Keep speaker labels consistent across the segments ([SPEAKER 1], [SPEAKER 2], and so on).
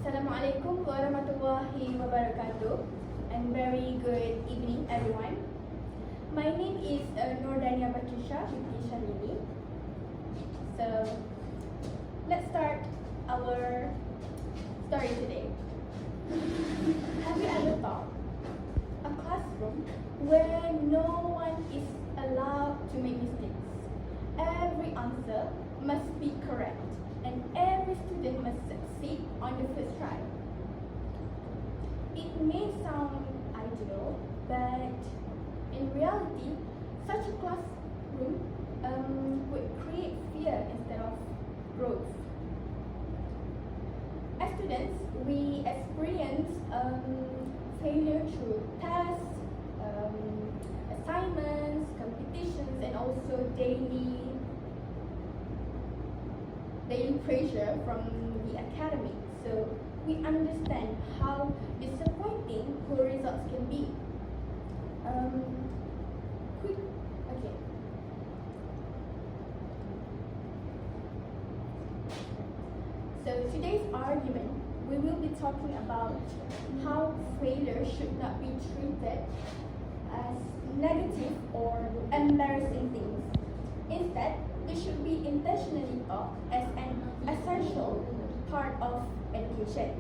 [SPEAKER 1] Assalamualaikum warahmatullahi wabarakatuh, and very good evening everyone. My name is Nordania Patricia binti Shalini. So let's start our story today. Have you ever thought a classroom where no one is allowed to make mistakes? Every answer must be correct and every student must succeed on the first try. It may sound ideal, but in reality, such a classroom would create fear instead of growth. As students, we experience failure through tests, assignments, competitions, and also daily pressure from the academy. So we understand how disappointing poor results can be. Okay. So today's argument, we will be talking about how failure should not be treated as negative or embarrassing things. Instead, they should be intentionally taught as an essential part of education.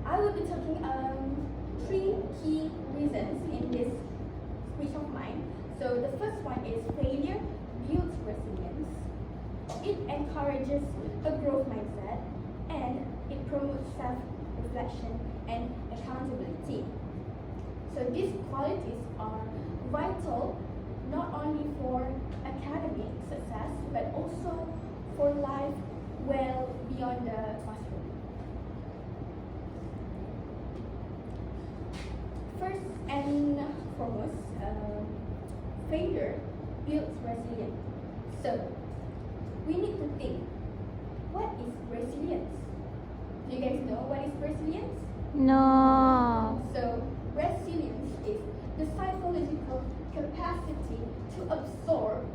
[SPEAKER 1] I will be talking three key reasons in this speech of mine. So the first one is failure builds resilience. It encourages a growth mindset and it promotes self-reflection and accountability. So these qualities are vital not only for academic success but also for life well beyond the classroom. First and foremost, failure builds resilience. So we need to think, what is resilience? Do you guys know what is resilience?
[SPEAKER 2] No.
[SPEAKER 1] So resilience is the psychological capacity to absorb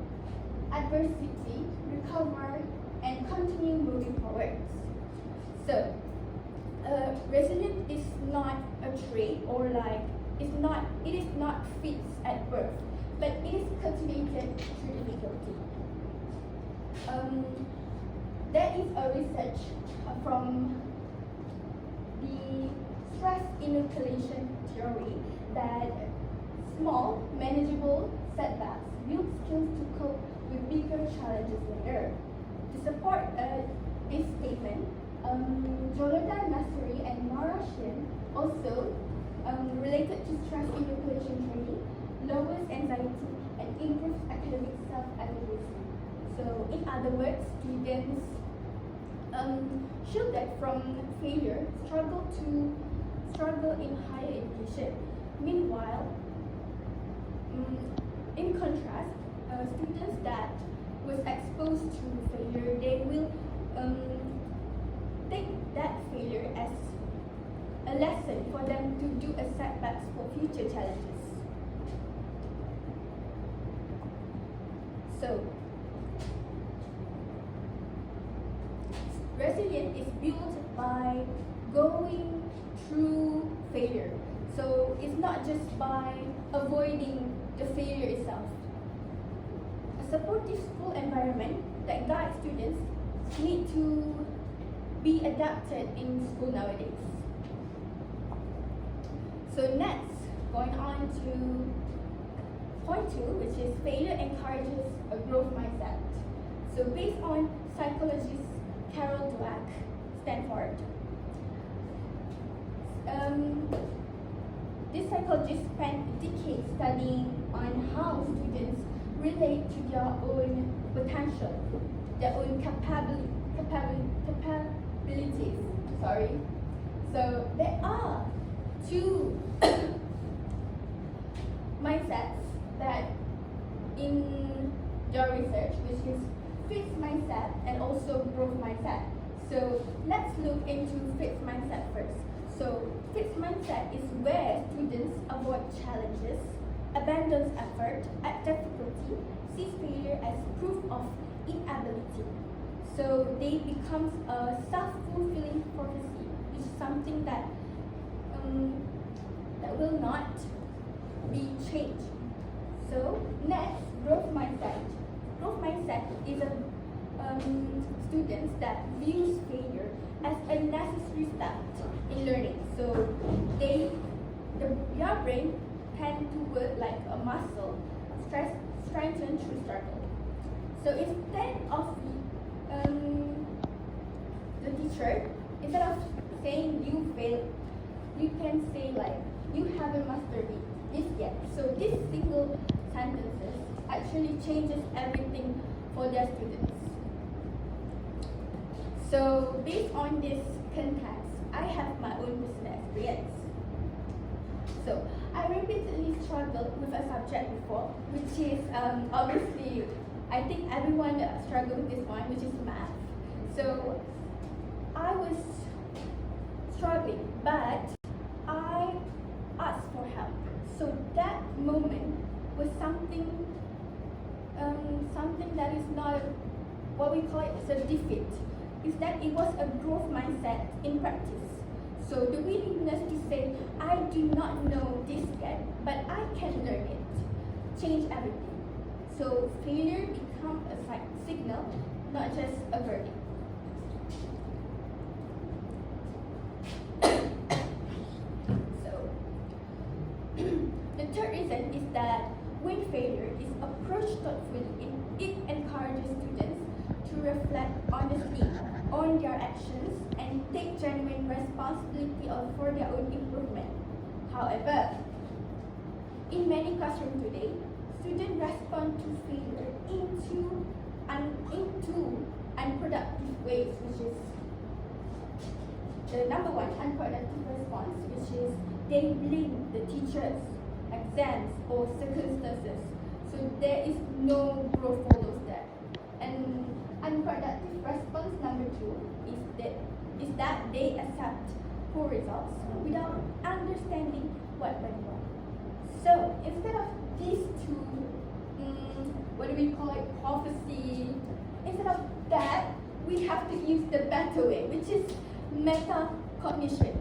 [SPEAKER 1] adversity, recover, and continue moving forward. So resilience is not a trait or it is not fixed at birth, but it is cultivated through difficulty. There is a research from the stress inoculation theory that small, manageable setbacks build skills to cope with bigger challenges later. To support this statement, Jolanda Nasri and Nora Shin also related to stress inoculation training, lowers anxiety and improves academic self-evaluation. So in other words, students shielded from failure struggle in higher education. Meanwhile, in contrast, students that was exposed to failure, they will take that failure as a lesson for them to do a setbacks for future challenges. So, resilience is built by going through failure. So it's not just by avoiding the failure itself. A supportive school environment that guides students need to be adapted in school nowadays. So next, going on to point 2, which is failure encourages a growth mindset. So based on psychologist Carol Dweck, Stanford, this psychologist spent decades studying on how students relate to their own potential, their own capabilities. So there are two mindsets that in their research, which is fixed mindset and also growth mindset. So let's look into fixed mindset first. So fixed mindset is where students avoid challenges, abandons effort at difficulty, sees failure as proof of inability. So they become a self-fulfilling prophecy, which is something that that will not be changed. So next, growth mindset. Growth mindset is a students that views failure as a necessary step in learning. So your brain tend to work like a muscle, strengthened through struggle. So instead of the teacher, instead of saying you failed, you can say like you haven't mastered this yet. So this single sentences actually changes everything for their students. So based on this context, I have my own personal experience. So I repeatedly struggled with a subject before, which is obviously I think everyone struggles with this one, which is math. So I was struggling, but I asked for help. So that moment was something that is not what we call it as a defeat. Is that it was a growth mindset in practice. So the willingness to say, I do not know this yet, but I can learn it, change everything. So failure becomes a signal, not just a verdict. So the third reason is that when failure is approached thoughtfully, it encourages students to reflect honestly on their actions and take genuine responsibility for their own improvement. However, in many classrooms today, students respond to failure into unproductive ways, which is the number one unproductive response, which is they blame the teachers, exams, or circumstances. So there is no growth follows that. And unproductive response number two is that they accept poor results without understanding what went wrong. So instead of these two, what do we call it, prophecy, instead of that, we have to use the better way, which is metacognition.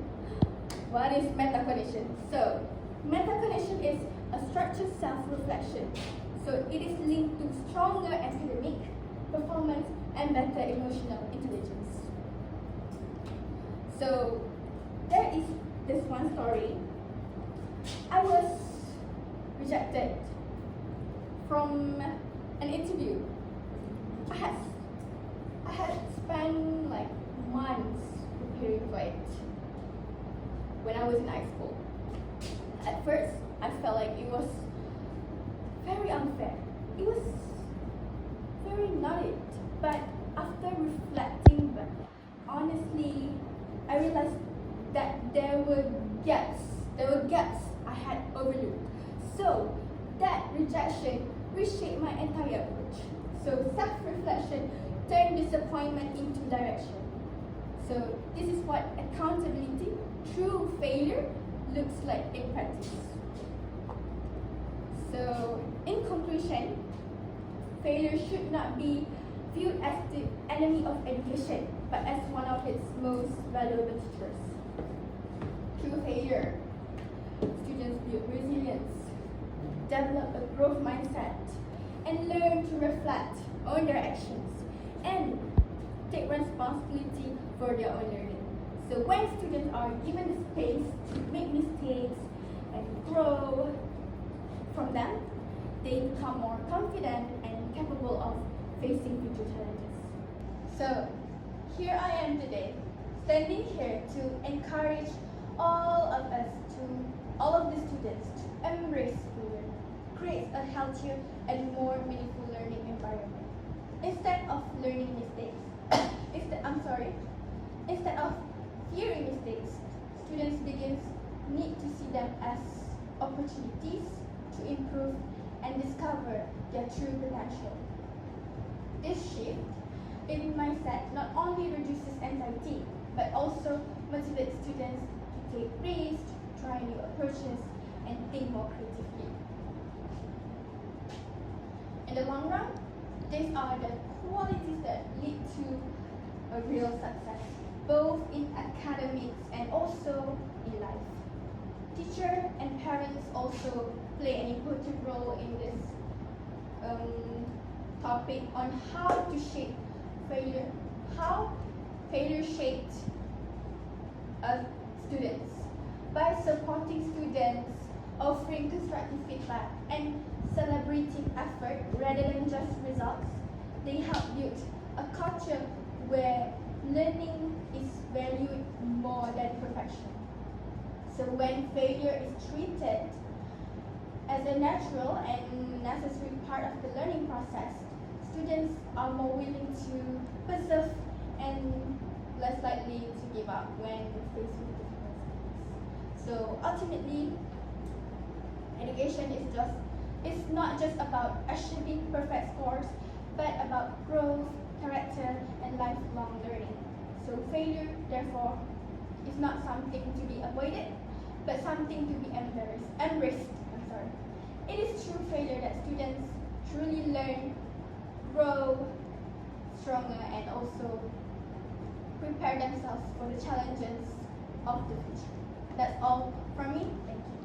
[SPEAKER 1] What is metacognition? So metacognition is a structured self-reflection. So it is linked to stronger academic performance and better emotional intelligence. So there is this one story. I was rejected from an interview. I had spent like months preparing for it when I was in high school. At first, I felt like it was very unfair. It was very not it. But after reflecting back, honestly, I realized that there were gaps I had overlooked. So that rejection reshaped my entire approach. So self-reflection turned disappointment into direction. So this is what accountability through failure looks like in practice. So in conclusion, failure should not be viewed as the enemy of education, but as one of its most valuable teachers. Through failure, students build resilience, develop a growth mindset, and learn to reflect on their actions and take responsibility for their own learning. So when students are given the space to make mistakes and grow from them, they become more confident and capable of facing future challenges. So here I am today, standing here to encourage all of the students to embrace failure, create a healthier and more meaningful learning environment. Instead of learning mistakes, instead of fearing mistakes, students need to see them as opportunities to improve and discover their true potential. This shift in mindset not only reduces anxiety, but also motivates students to take risks, try new approaches, and think more creatively. In the long run, these are the qualities that lead to a real success, both in academics and also in life. Teachers and parents also play an important role in this topic on how to shape failure, how failure shaped students. By supporting students, offering constructive feedback, and celebrating effort rather than just results, they help build a culture where learning is valued more than perfection. So when failure is treated as a natural and necessary part of the learning process, students are more willing to persevere and less likely to give up when faced with difficulties. So ultimately, education is not just about achieving perfect scores, but about growth, character, and lifelong learning. So failure, therefore, is not something to be avoided, but something to be embraced. It is through failure that students truly learn, grow stronger, and also prepare themselves for the challenges of the future. That's all from me. Thank you.